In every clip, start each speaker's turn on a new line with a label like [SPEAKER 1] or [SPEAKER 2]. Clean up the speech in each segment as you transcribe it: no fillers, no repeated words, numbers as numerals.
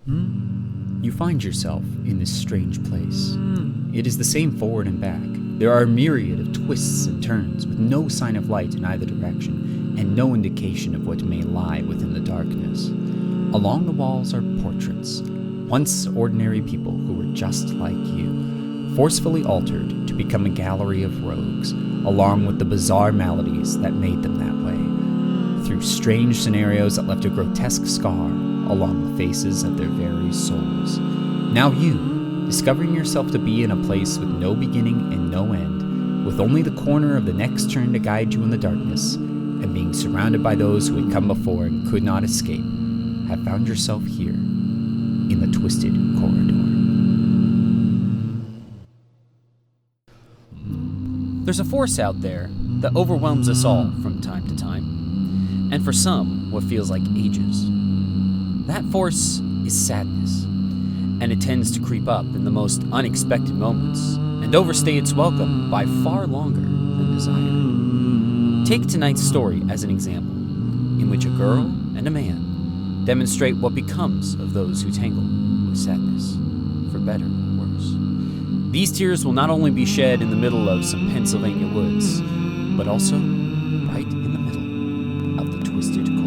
[SPEAKER 1] You find yourself in this strange place. It is the same forward and back. There are a myriad of twists and turns with no sign of light in either direction and no indication of what may lie within the darkness. Along the walls are portraits, once ordinary people who were just like you, forcefully altered to become a gallery of rogues, along with the bizarre maladies that made them that way, through strange scenarios that left a grotesque scar along the faces of their very souls. Now you, discovering yourself to be in a place with no beginning and no end, with only the corner of the next turn to guide you in the darkness, and being surrounded by those who had come before and could not escape, have found yourself here, in the Twisted Corridor.
[SPEAKER 2] There's a force out there that overwhelms us all from time to time, and for some, what feels like ages. That force is sadness, and it tends to creep up in the most unexpected moments and overstay its welcome by far longer than desired. Take tonight's story as an example, in which a girl and a man demonstrate what becomes of those who tangle with sadness, for better or worse. These tears will not only be shed in the middle of some Pennsylvania woods, but also right in the middle of the Twisted Corridor.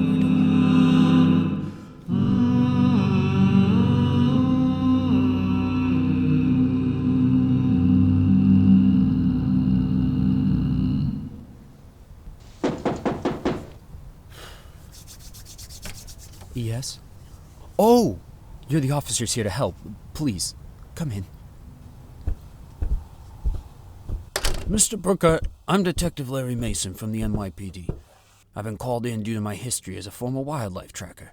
[SPEAKER 1] Yes?
[SPEAKER 2] Oh! You're the officers here to help. Please, come in. Mr. Brooker, I'm Detective Larry Mason from the NYPD. I've been called in due to my history as a former wildlife tracker.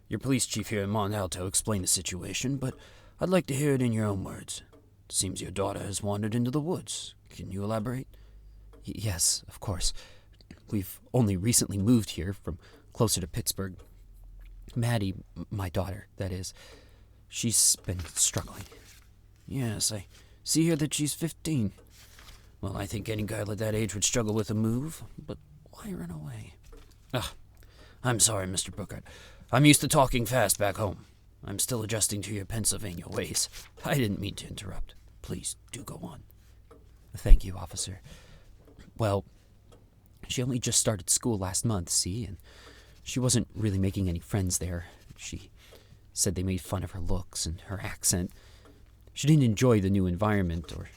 [SPEAKER 2] Your police chief here in Mont Alto explained the situation, but I'd like to hear it in your own words. It seems your daughter has wandered into the woods. Can you elaborate?
[SPEAKER 1] Yes, of course. We've only recently moved here from closer to Pittsburgh. Maddie, my daughter, that is, she's been struggling.
[SPEAKER 2] Yes, I see here that she's 15. Well, I think any girl at that age would struggle with a move, but why run away? I'm sorry, Mr. Brooker. I'm used to talking fast back home. I'm still adjusting to your Pennsylvania ways. I didn't mean to interrupt. Please, do go on.
[SPEAKER 1] Thank you, officer. Well, she only just started school last month, see, and she wasn't really making any friends there. She said they made fun of her looks and her accent. She didn't enjoy the new environment or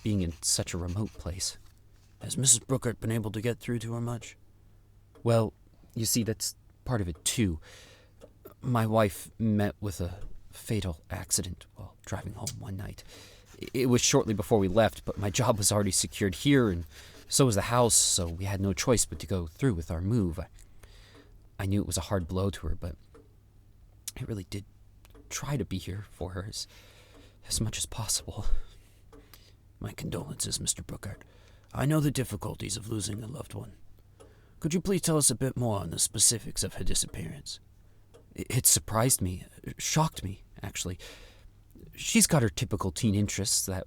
[SPEAKER 1] being in such a remote place.
[SPEAKER 2] Has Mrs. Brookert been able to get through to her much?
[SPEAKER 1] Well, you see, that's part of it, too. My wife met with a fatal accident while driving home one night. It was shortly before we left, but my job was already secured here, and so was the house, so we had no choice but to go through with our move. I knew it was a hard blow to her, but I really did try to be here for her as much as possible.
[SPEAKER 2] My condolences, Mr. Brookert. I know the difficulties of losing a loved one. Could you please tell us a bit more on the specifics of her disappearance?
[SPEAKER 1] It surprised me, shocked me, actually. She's got her typical teen interests that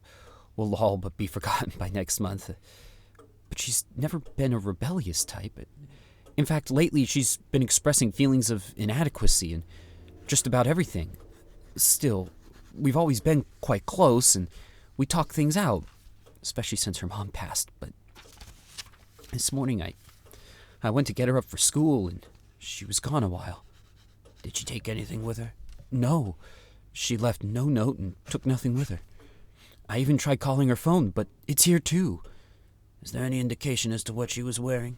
[SPEAKER 1] will all but be forgotten by next month. But she's never been a rebellious type. In fact, lately she's been expressing feelings of inadequacy in just about everything. Still, we've always been quite close, and we talk things out, especially since her mom passed. But this morning I went to get her up for school, and she was gone a while.
[SPEAKER 2] Did she take anything with her?
[SPEAKER 1] No, she left no note and took nothing with her. I even tried calling her phone, but it's here too.
[SPEAKER 2] Is there any indication as to what she was wearing?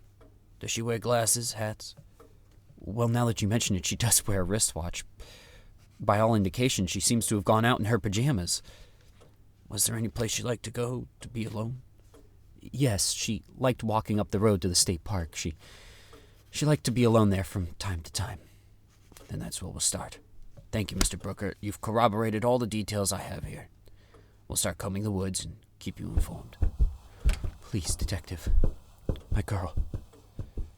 [SPEAKER 2] Does she wear glasses, hats?
[SPEAKER 1] Well, now that you mention it, she does wear a wristwatch. By all indications, she seems to have gone out in her pajamas.
[SPEAKER 2] Was there any place she liked to go to be alone?
[SPEAKER 1] Yes, she liked walking up the road to the state park. She liked to be alone there from time to time.
[SPEAKER 2] Then that's where we'll start. Thank you, Mr. Brooker. You've corroborated all the details I have here. We'll start combing the woods and keep you informed.
[SPEAKER 1] Please, Detective. My girl.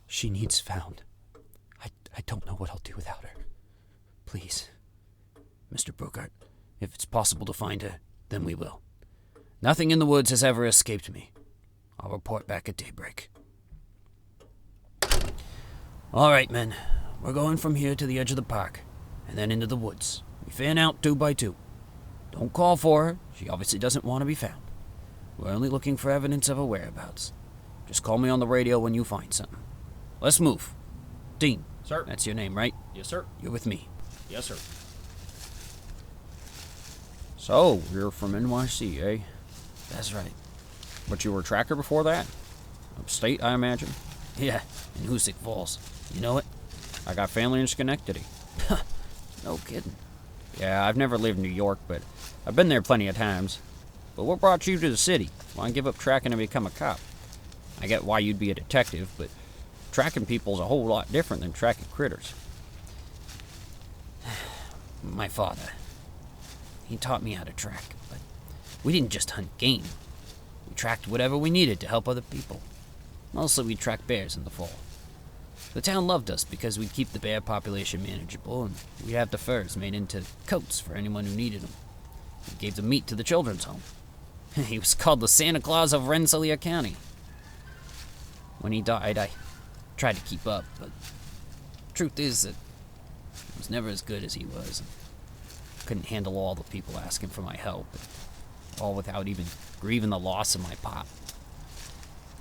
[SPEAKER 1] She needs found. I don't know what I'll do without her. Please.
[SPEAKER 2] Mr. Brooker, if it's possible to find her, then we will. Nothing in the woods has ever escaped me. I'll report back at daybreak. All right, men. We're going from here to the edge of the park, and then into the woods, We fan out 2 by 2. Don't call for her. She obviously doesn't want to be found. We're only looking for evidence of her whereabouts. Just call me on the radio when you find something. Let's move. Dean.
[SPEAKER 3] Sir.
[SPEAKER 2] That's your name, right?
[SPEAKER 3] Yes, sir.
[SPEAKER 2] You're with me.
[SPEAKER 3] Yes, sir.
[SPEAKER 2] So, you're from NYC, eh? That's right.
[SPEAKER 3] But you were a tracker before that? Upstate, I imagine?
[SPEAKER 2] Yeah, in Hoosick Falls. You know it?
[SPEAKER 3] I got family in Schenectady.
[SPEAKER 2] No kidding.
[SPEAKER 3] Yeah, I've never lived in New York, but I've been there plenty of times. But what brought you to the city? Why give up tracking and become a cop? I get why you'd be a detective, but tracking people's a whole lot different than tracking critters.
[SPEAKER 2] My father. He taught me how to track, but we didn't just hunt game. We tracked whatever we needed to help other people. Mostly we tracked bears in the fall. The town loved us because we'd keep the bear population manageable, and we'd have the furs made into coats for anyone who needed them. We gave the meat to the children's home. He was called the Santa Claus of Rensselaer County. When he died, I tried to keep up, but truth is that I was never as good as he was. Couldn't handle all the people asking for my help, all without even grieving the loss of my pop.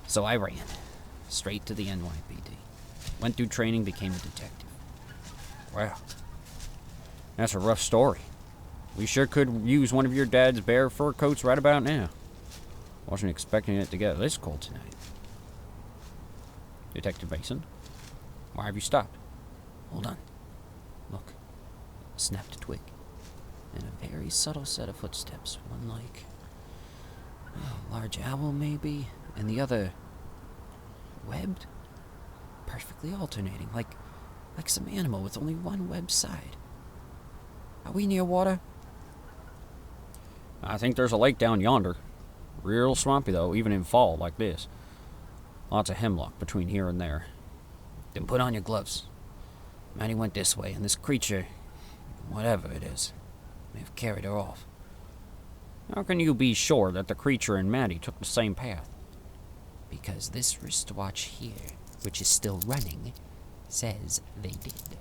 [SPEAKER 2] So I ran, straight to the NYPD. Went through training, became a detective.
[SPEAKER 3] Wow. That's a rough story. We sure could use one of your dad's bear fur coats right about now. Wasn't expecting it to get this cold tonight. Detective Mason, why have you stopped?
[SPEAKER 2] Hold on. Look. Snapped a twig. And a very subtle set of footsteps. One like a large owl, maybe, and the other webbed, perfectly alternating, like some animal with only one webbed side. Are we near water?
[SPEAKER 3] I think there's a lake down yonder. Real swampy, though, even in fall like this. Lots of hemlock between here and there.
[SPEAKER 2] Then put on your gloves. Maddie went this way, and this creature, whatever it is, may have carried her off.
[SPEAKER 3] How can you be sure that the creature and Maddie took the same path?
[SPEAKER 2] Because this wristwatch here, which is still running, says they did.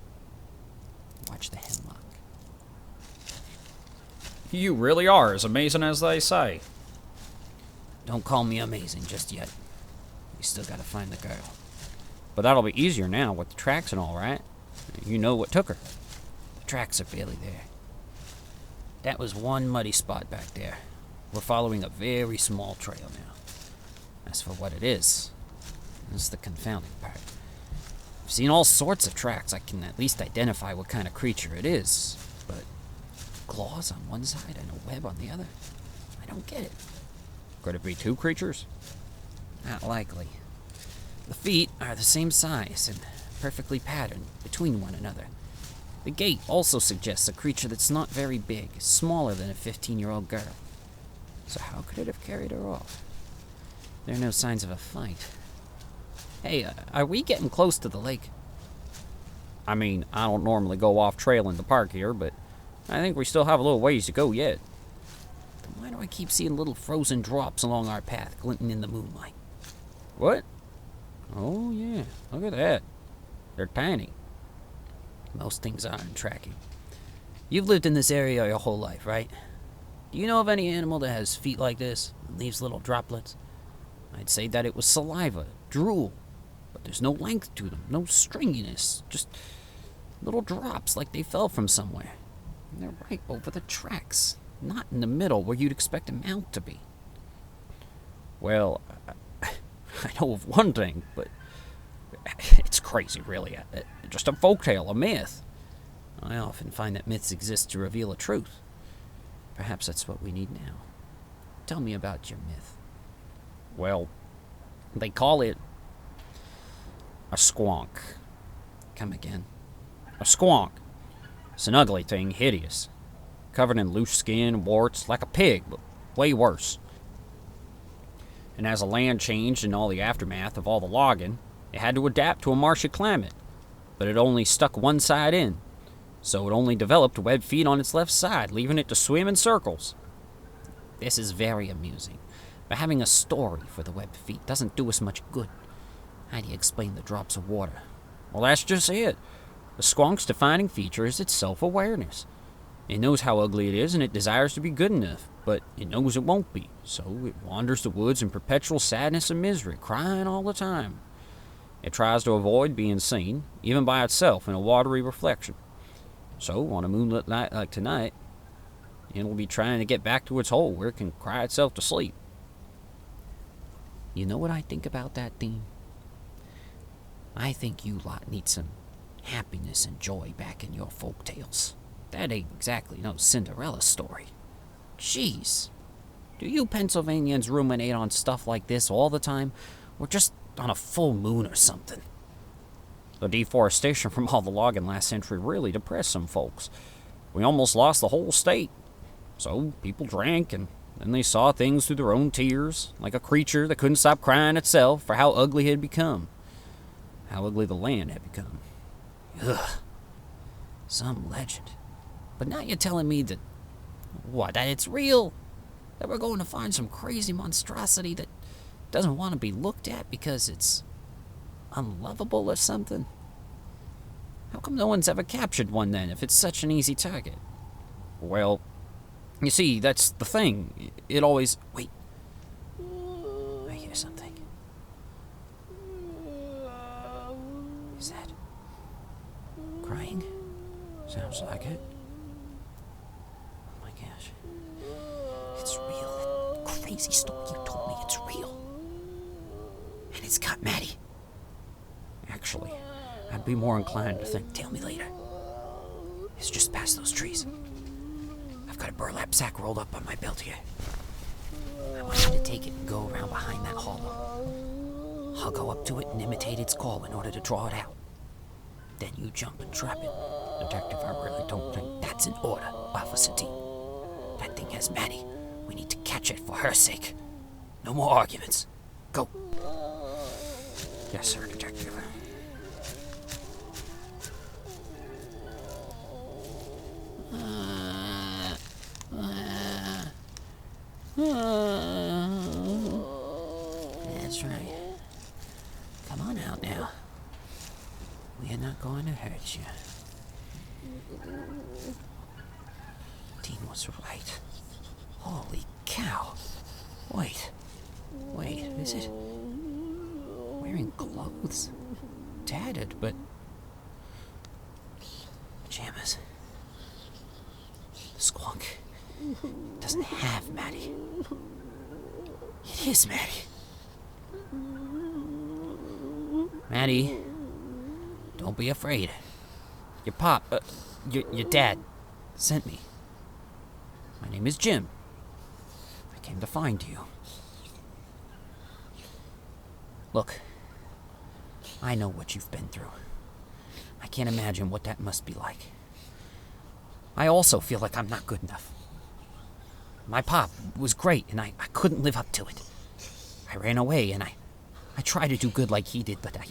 [SPEAKER 2] Watch the hemlock.
[SPEAKER 3] You really are as amazing as they say.
[SPEAKER 2] Don't call me amazing just yet. We still gotta find the girl.
[SPEAKER 3] But that'll be easier now with the tracks and all, right? You know what took her.
[SPEAKER 2] The tracks are barely there. That was one muddy spot back there. We're following a very small trail now. As for what it is, that's the confounding part. I've seen all sorts of tracks. I can at least identify what kind of creature it is. But claws on one side and a web on the other? I don't get it.
[SPEAKER 3] Could it be two creatures?
[SPEAKER 2] Not likely. The feet are the same size and perfectly patterned between one another. The gait also suggests a creature that's not very big, smaller than a 15-year-old girl. So how could it have carried her off? There are no signs of a fight. Hey, are we getting close to the lake?
[SPEAKER 3] I mean, I don't normally go off trail in the park here, but I think we still have a little ways to go yet.
[SPEAKER 2] Then why do I keep seeing little frozen drops along our path glinting in the moonlight?
[SPEAKER 3] What? Oh, yeah. Look at that. They're tiny.
[SPEAKER 2] Most things are in tracking. You've lived in this area your whole life, right? Do you know of any animal that has feet like this and leaves little droplets? I'd say that it was saliva, drool, but there's no length to them, no stringiness, just little drops like they fell from somewhere. And they're right over the tracks, not in the middle where you'd expect a mount to be.
[SPEAKER 3] Well, I know of one thing, but it's crazy, really. Just a folktale, a myth.
[SPEAKER 2] I often find that myths exist to reveal a truth. Perhaps that's what we need now. Tell me about your myth.
[SPEAKER 3] Well, they call it a squonk.
[SPEAKER 2] Come again.
[SPEAKER 3] A squonk. It's an ugly thing, hideous. Covered in loose skin, warts, like a pig, but way worse. And as the land changed in all the aftermath of all the logging, it had to adapt to a marshy climate. But it only stuck one side in, so it only developed webbed feet on its left side, leaving it to swim in circles.
[SPEAKER 2] This is very amusing, but having a story for the webbed feet doesn't do us much good. How do you explain the drops of water?
[SPEAKER 3] Well, that's just it. The squonk's defining feature is its self-awareness. It knows how ugly it is, and it desires to be good enough, but it knows it won't be, so it wanders the woods in perpetual sadness and misery, crying all the time. It tries to avoid being seen, even by itself, in a watery reflection. So, on a moonlit night like tonight, it'll be trying to get back to its hole where it can cry itself to sleep.
[SPEAKER 2] You know what I think about that, Dean? I think you lot need some happiness and joy back in your folk tales. That ain't exactly no Cinderella story. Jeez. Do you Pennsylvanians ruminate on stuff like this all the time? Or just on a full moon or something?
[SPEAKER 3] The deforestation from all the logging last century really depressed some folks. We almost lost the whole state. So people drank, and then they saw things through their own tears, like a creature that couldn't stop crying itself for how ugly it had become. How ugly the land had become.
[SPEAKER 2] Ugh. Some legend. But now you're telling me that... What, that it's real? That we're going to find some crazy monstrosity that doesn't want to be looked at because it's unlovable or something? How come no one's ever captured one then, if it's such an easy target?
[SPEAKER 3] Well, you see, that's the thing. It always...
[SPEAKER 2] Wait. I hear something. Is that... crying?
[SPEAKER 3] Sounds like it.
[SPEAKER 2] Oh my gosh. It's real. That crazy story you told me, it's real. And it's got Maddie.
[SPEAKER 3] Actually, I'd be more inclined to think...
[SPEAKER 2] Tell me later. It's just past those trees. I've got a burlap sack rolled up on my belt here. I want you to take it and go around behind that hollow. I'll go up to it and imitate its call in order to draw it out. Then you jump and trap it.
[SPEAKER 3] Detective, I really don't think...
[SPEAKER 2] That's an order, Officer Dean. That thing has Maddie. We need to catch it for her sake. No more arguments. Go.
[SPEAKER 3] Yes, sir, Detective.
[SPEAKER 2] That's right. Come on out now. We're not going to hurt you. Dean was right. Holy cow. Wait, is it wearing clothes? Tattered, but pajamas. The squonk doesn't have Maddie. It is Maddie. Maddie, don't be afraid. Your pop, your dad sent me. My name is Jim. I came to find you. Look, I know what you've been through. I can't imagine what that must be like. I also feel like I'm not good enough. My pop was great, and I couldn't live up to it. I ran away, and I tried to do good like he did, but I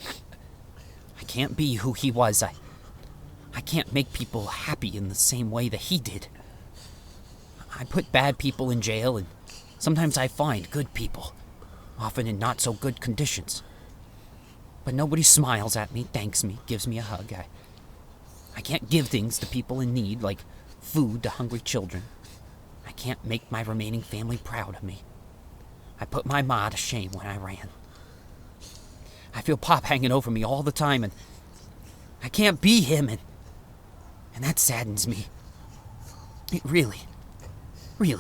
[SPEAKER 2] can't be who he was. I can't make people happy in the same way that he did. I put bad people in jail, and sometimes I find good people, often in not so good conditions. But nobody smiles at me, thanks me, gives me a hug. I can't give things to people in need, like food to hungry children. I can't make my remaining family proud of me. I put my ma to shame when I ran. I feel Pop hanging over me all the time, and I can't be him, and that saddens me. It really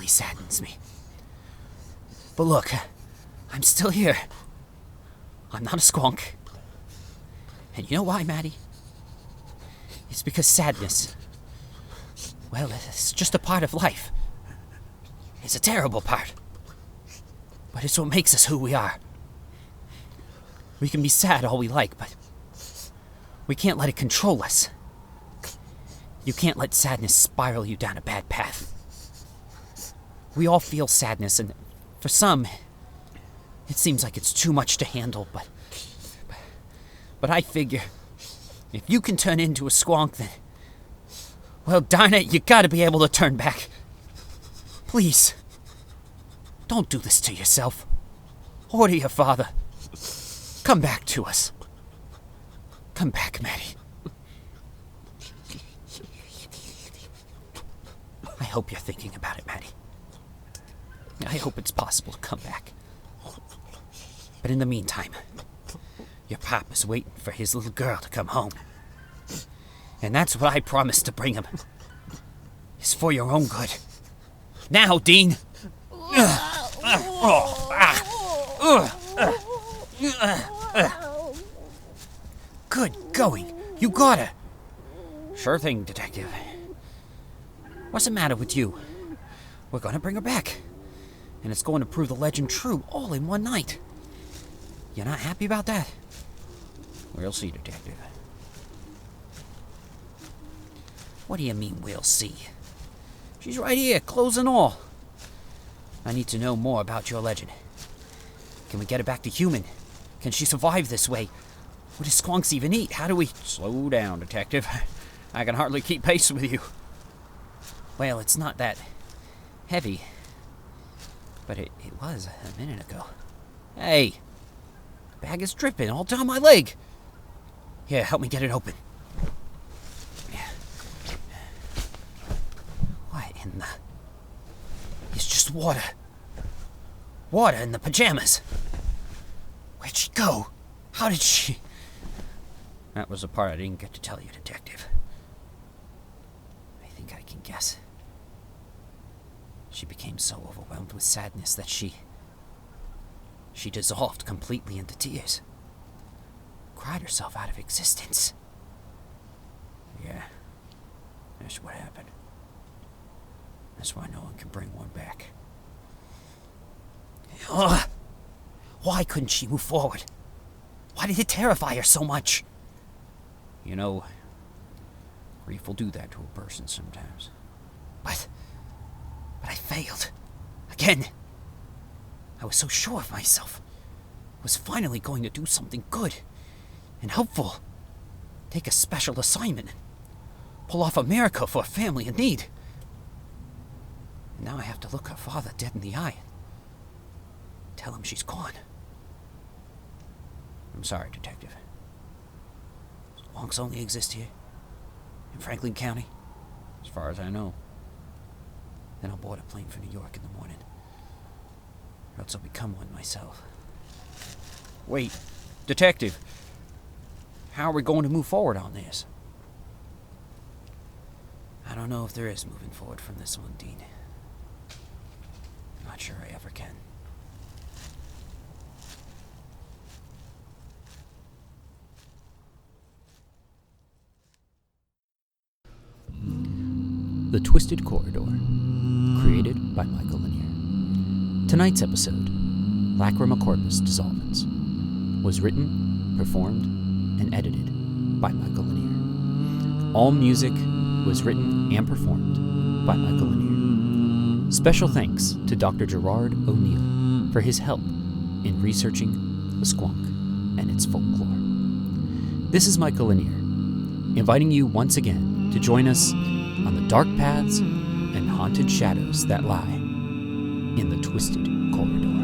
[SPEAKER 2] saddens me. But look, I'm still here. I'm not a squonk. And you know why, Maddie? It's because sadness, well, it's just a part of life. It's a terrible part. But it's what makes us who we are. We can be sad all we like, but we can't let it control us. You can't let sadness spiral you down a bad path. We all feel sadness, and for some, it seems like it's too much to handle, but I figure, if you can turn into a squonk, then, well, darn it, you gotta be able to turn back. Please, don't do this to yourself, or to your father. Come back to us. Come back, Maddie. I hope you're thinking about it, Maddie. I hope it's possible to come back. But in the meantime, your papa's waiting for his little girl to come home. And that's what I promised to bring him. It's for your own good. Now, Dean! Good going. You got her. Sure thing, Detective. What's the matter with you? We're gonna bring her back. And it's going to prove the legend true all in one night. You're not happy about that? We'll see, Detective. What do you mean, we'll see? She's right here, clothes and all. I need to know more about your legend. Can we get her back to human? Can she survive this way? What does squonks even eat? How do we... Slow down, Detective. I can hardly keep pace with you. Well, it's not that heavy. But it was a minute ago. Hey! The bag is dripping all down my leg. Here, help me get it open. What in the... It's just water. Water in the pajamas. Where'd she go? How did she... That was the part I didn't get to tell you, Detective. I think I can guess. She became so overwhelmed with sadness that she dissolved completely into tears. Cried herself out of existence. Yeah, that's what happened. That's why no one can bring one back. Ugh. Why couldn't she move forward? Why did it terrify her so much? You know, grief will do that to a person sometimes. But I failed. Again. I was so sure of myself. I was finally going to do something good and helpful. Take a special assignment. Pull off a miracle for a family in need. And now I have to look her father dead in the eye. Tell him she's gone. I'm sorry, Detective. Squonks only exist here, in Franklin County, as far as I know. Then I'll board a plane for New York in the morning. Or else I'll become one myself. Wait, Detective. How are we going to move forward on this? I don't know if there is moving forward from this one, Dean. I'm not sure I ever can.
[SPEAKER 1] The Twisted Corridor, created by Michael Lanier. Tonight's episode, Lacrimacorpus Dissolvens, was written, performed, and edited by Michael Lanier. All music was written and performed by Michael Lanier. Special thanks to Dr. Gerard O'Neill for his help in researching the squonk and its folklore. This is Michael Lanier, inviting you once again to join us on the dark paths and haunted shadows that lie in the Twisted Corridor.